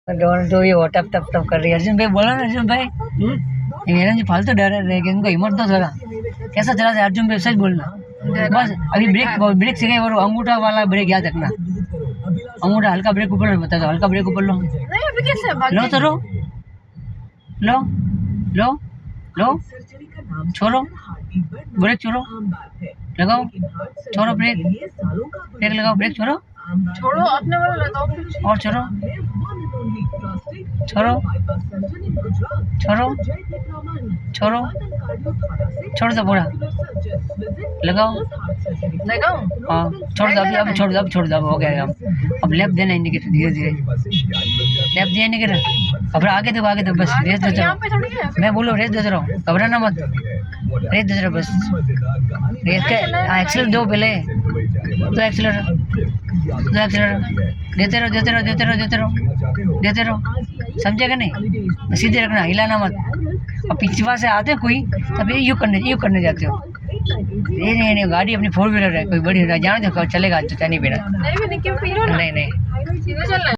Don't do ये टप टप टप कर रही है। अर्जुन भाई बोला ना, अर्जुन भाई मेरा जी फालतू डर रहे कि इनको हिम्मत तो थोड़ा कैसा चला था। अर्जुन भाई सच बोलना, बस अभी ब्रेक से गए और अंगूठा वाला ब्रेक याद रखना। अंगूठा हल्का ब्रेक ऊपर बता दो, हल्का ब्रेक ऊपर लो। लो तो लो लो लो लो, छोड़ो ब्रेक, छोड़ो लगाओ, छोड़ो ब्रेक, ब्रेक लगाओ, ब्रेक छोड़ो, छोड़ो अपने वाला लगाओ, और छोड़ो छोड़ो छोड़ो छोड़ो, छोड़ दो पूरा, लगाओ लगाओ। हाँ छोड़ दो, अभी अब छोड़ दो, अब छोड़ दो, अब हो गया। अब लेफ्ट देना इंडिकेटर, धीरे धीरे लेफ्ट दिया इंडिकेटर, अब आगे दो, आगे दो, बस रेस देते रहो। मैं बोलो रेस देते रहो, घबराना मत, रेस देते रहो बस। रेस के एक्सेलर दो पहले, तो एक्सेलर देते रहो, देते रहो, देते रहो, देते रहो, देते रहो, समझेगा नहीं, सीधे रखना, हिलाना मत। और पिछवा से आते कोई तब यू करने जाते हो। ये नहीं गाड़ी अपनी 4 व्हीलर है, कोई बड़ी जाने दो, चलेगा तो नहीं बिना, नहीं क्यों पी रहे हो? नहीं सीधे चलना है।